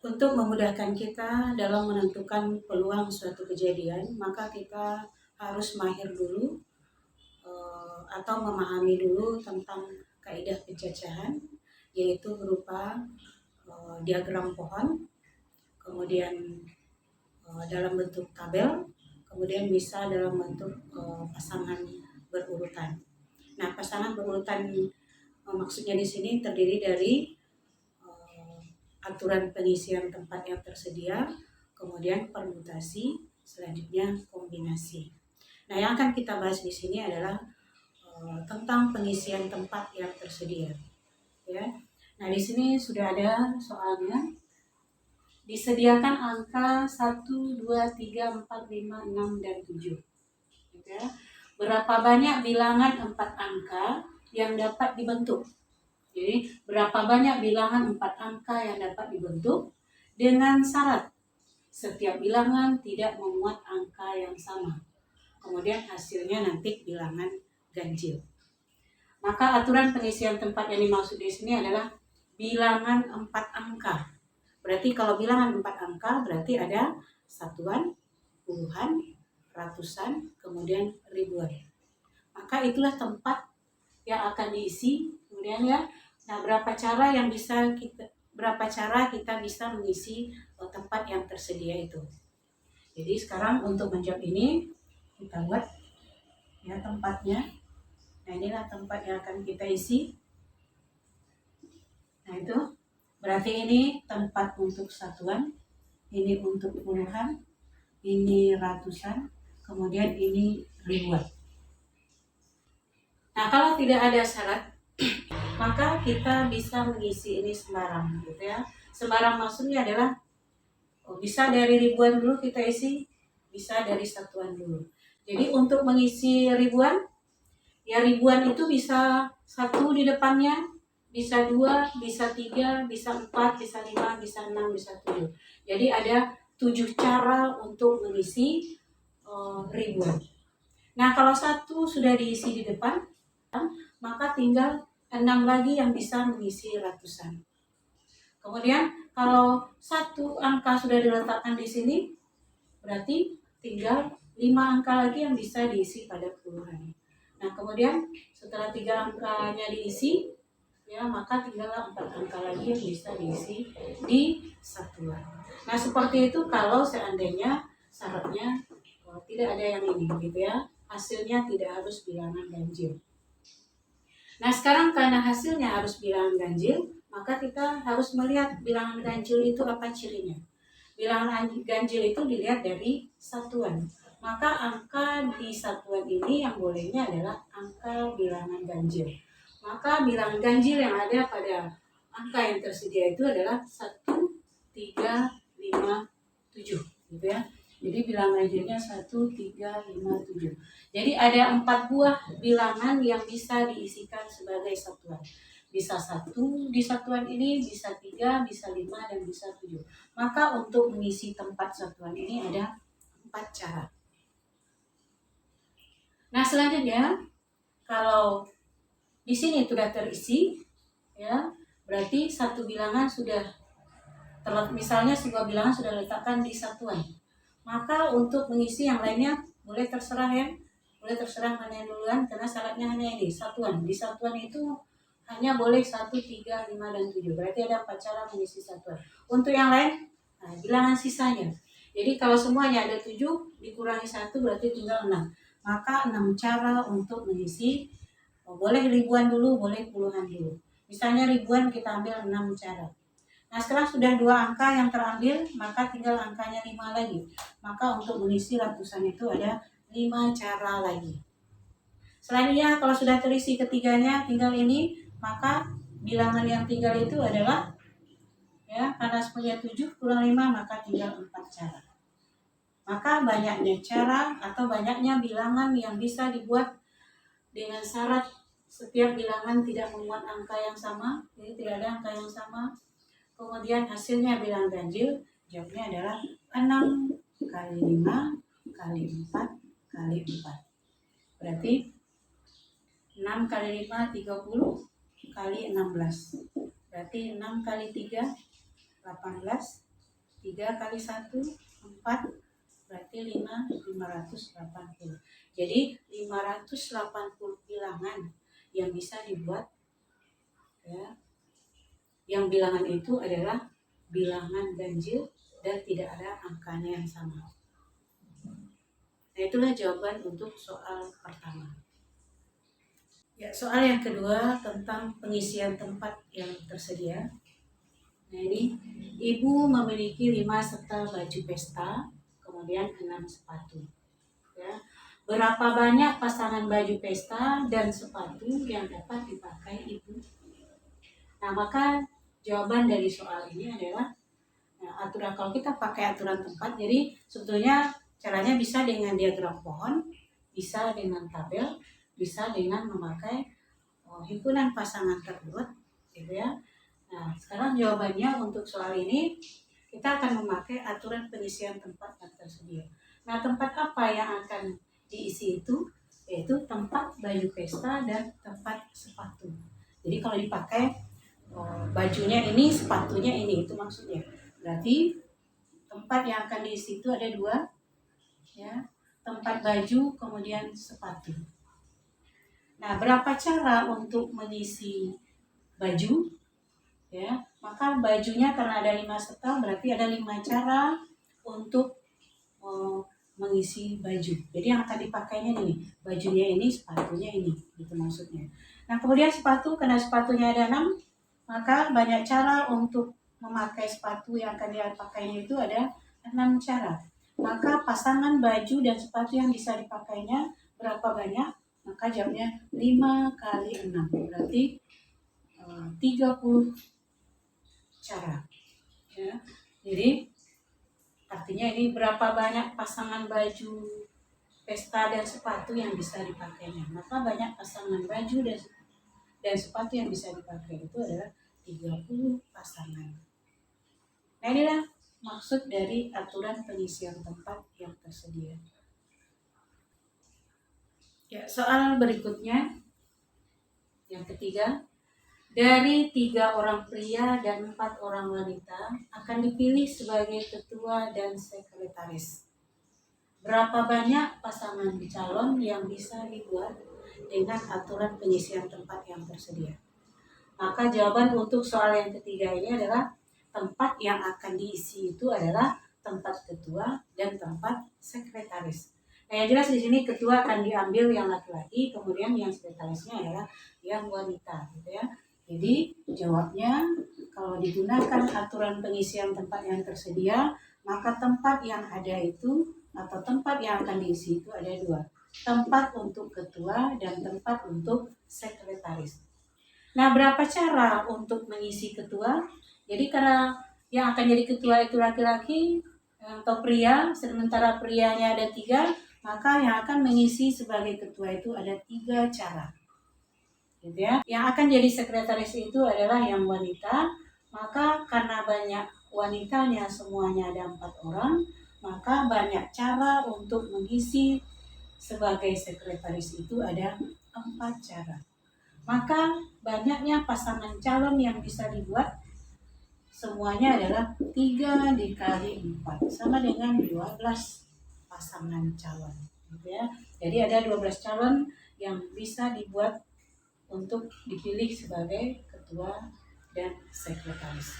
Untuk memudahkan kita dalam menentukan peluang suatu kejadian, maka kita harus mahir dulu atau memahami dulu tentang kaidah pencacahan, yaitu berupa diagram pohon, kemudian dalam bentuk tabel, kemudian bisa dalam bentuk pasangan berurutan. Nah, pasangan berurutan maksudnya di sini terdiri dari aturan pengisian tempat yang tersedia, kemudian permutasi, selanjutnya kombinasi. Nah, yang akan kita bahas di sini adalah tentang pengisian tempat yang tersedia. Ya. Nah, di sini sudah ada soalnya. Disediakan angka 1, 2, 3, 4, 5, 6, dan 7. Ya. Berapa banyak bilangan 4 angka yang dapat dibentuk? Jadi, berapa banyak bilangan 4 angka yang dapat dibentuk dengan syarat setiap bilangan tidak memuat angka yang sama. Kemudian hasilnya nanti bilangan ganjil. Maka aturan pengisian tempat yang dimaksud di sini adalah bilangan 4 angka. Berarti kalau bilangan 4 angka berarti ada satuan, puluhan, ratusan, kemudian ribuan. Maka itulah tempat yang akan diisi. Kemudian ya, nah berapa cara kita bisa mengisi tempat yang tersedia itu. Jadi sekarang untuk menjawab ini kita buat ya tempatnya. Nah, inilah tempat yang akan kita isi. Nah, itu berarti ini tempat untuk satuan, ini untuk puluhan, ini ratusan, kemudian ini ribuan. Nah, kalau tidak ada syarat, maka kita bisa mengisi ini sembarang, gitu ya. Sembarang maksudnya adalah bisa dari ribuan dulu kita isi, bisa dari satuan dulu. Jadi untuk mengisi ribuan, ya ribuan itu bisa 1 di depannya, bisa 2, bisa 3, bisa 4, bisa 5, bisa 6, bisa 7. Jadi ada 7 cara untuk mengisi ribuan. Nah, kalau 1 sudah diisi di depan, maka tinggal 6 lagi yang bisa mengisi ratusan. Kemudian kalau 1 angka sudah diletakkan di sini, berarti tinggal 5 angka lagi yang bisa diisi pada puluhan. Nah, kemudian setelah 3 angkanya diisi, ya maka tinggal 4 angka lagi yang bisa diisi di satuan. Nah, seperti itu kalau seandainya syaratnya tidak ada yang ini, gitu ya. Hasilnya tidak harus bilangan ganjil. Nah, sekarang karena hasilnya harus bilangan ganjil, maka kita harus melihat bilangan ganjil itu apa cirinya. Bilangan ganjil itu dilihat dari satuan. Maka angka di satuan ini yang bolehnya adalah angka bilangan ganjil. Maka bilangan ganjil yang ada pada angka yang tersedia itu adalah 1, 3, 5, 7. Gitu ya. Jadi bilangan ganjilnya 1, 3, 5, 7. Jadi ada 4 buah bilangan yang bisa diisikan sebagai satuan. Bisa 1 di satuan ini, bisa 3, bisa 5, dan bisa 7. Maka untuk mengisi tempat satuan ini ada 4 cara. Nah, selanjutnya kalau di sini sudah terisi, ya berarti satu bilangan sudah misalnya sebuah bilangan sudah diletakkan di satuan. Maka untuk mengisi yang lainnya boleh terserah ya, boleh terserah mana yang duluan karena syaratnya hanya ini satuan. Di satuan itu hanya boleh 1, 3, 5, dan 7. Berarti ada 4 cara mengisi satuan. Untuk yang lain, nah, bilangan sisanya. Jadi kalau semuanya ada 7 dikurangi 1 berarti tinggal 6. Maka 6 cara untuk mengisi. Boleh ribuan dulu, boleh puluhan dulu. Misalnya ribuan kita ambil 6 cara. Nah, setelah sudah 2 angka yang terambil, maka tinggal angkanya 5 lagi. Maka untuk mengisi ratusan itu ada 5 cara lagi. Selanjutnya kalau sudah terisi ketiganya, tinggal ini, maka bilangan yang tinggal itu adalah, ya karena punya 7 kurang 5, maka tinggal 4 cara. Maka banyaknya cara atau banyaknya bilangan yang bisa dibuat dengan syarat setiap bilangan tidak memuat angka yang sama, jadi tidak ada angka yang sama. Kemudian hasilnya bilangan ganjil, jawabnya adalah 6 kali 5 kali 4 kali 4. Berarti 6 kali 5, 30 kali 16. Berarti 6 kali 3, 18 3 kali 1, 4, berarti 580. Jadi 580 bilangan yang bisa dibuat, ya. Yang bilangan itu adalah bilangan ganjil dan tidak ada angkanya yang sama. Nah, itulah jawaban untuk soal pertama. Ya, soal yang kedua tentang pengisian tempat yang tersedia. Nah, ini ibu memiliki 5 setel baju pesta, kemudian 6 sepatu. Ya. Berapa banyak pasangan baju pesta dan sepatu yang dapat dipakai ibu? Nah, maka jawaban dari soal ini adalah, nah, aturan, kalau kita pakai aturan tempat, jadi sebetulnya caranya bisa dengan diagram pohon, bisa dengan tabel, bisa dengan memakai himpunan pasangan terurut, gitu ya. Nah, sekarang jawabannya untuk soal ini kita akan memakai aturan pengisian tempat yang tersedia. Nah, tempat apa yang akan diisi itu? Yaitu tempat baju pesta dan tempat sepatu. Jadi kalau dipakai bajunya ini, sepatunya ini, itu maksudnya. Berarti tempat yang akan diisi itu ada 2, ya, tempat baju kemudian sepatu. Nah, berapa cara untuk mengisi baju? Ya, maka bajunya karena ada 5 setel berarti ada 5 cara untuk mengisi baju. Jadi yang akan dipakainya ini, bajunya ini, sepatunya ini, gitu maksudnya. Nah, kemudian sepatu, karena sepatunya ada 6, maka banyak cara untuk memakai sepatu yang akan dipakainya itu ada 6 cara. Maka pasangan baju dan sepatu yang bisa dipakainya berapa banyak? Maka jawabnya 5 kali 6, berarti 30 cara. Ya. Jadi artinya ini berapa banyak pasangan baju pesta dan sepatu yang bisa dipakainya. Maka banyak pasangan baju dan sepatu yang bisa dipakai itu adalah 30 pasangan. Nah, inilah maksud dari aturan pengisian tempat yang tersedia. Ya, soal berikutnya yang ketiga, dari 3 orang pria dan 4 orang wanita akan dipilih sebagai ketua dan sekretaris. Berapa banyak pasangan calon yang bisa dibuat dengan aturan pengisian tempat yang tersedia? Maka jawaban untuk soal yang ketiga ini adalah tempat yang akan diisi itu adalah tempat ketua dan tempat sekretaris. Nah, yang jelas di sini ketua akan diambil yang laki-laki, kemudian yang sekretarisnya adalah yang wanita, gitu ya. Jadi jawabnya kalau digunakan aturan pengisian tempat yang tersedia, maka tempat yang ada itu atau tempat yang akan diisi itu ada 2. Tempat untuk ketua dan tempat untuk sekretaris. Nah, berapa cara untuk mengisi ketua? Jadi karena yang akan jadi ketua itu laki-laki atau pria, sementara prianya ada 3, maka yang akan mengisi sebagai ketua itu ada 3 cara. Gitu ya. Yang akan jadi sekretaris itu adalah yang wanita, maka karena banyak wanitanya semuanya ada 4 orang, maka banyak cara untuk mengisi sebagai sekretaris itu ada 4 cara. Maka banyaknya pasangan calon yang bisa dibuat semuanya adalah 3 dikali 4 sama dengan 12 pasangan calon, gitu ya. Jadi ada 12 calon yang bisa dibuat untuk dipilih sebagai ketua dan sekretaris.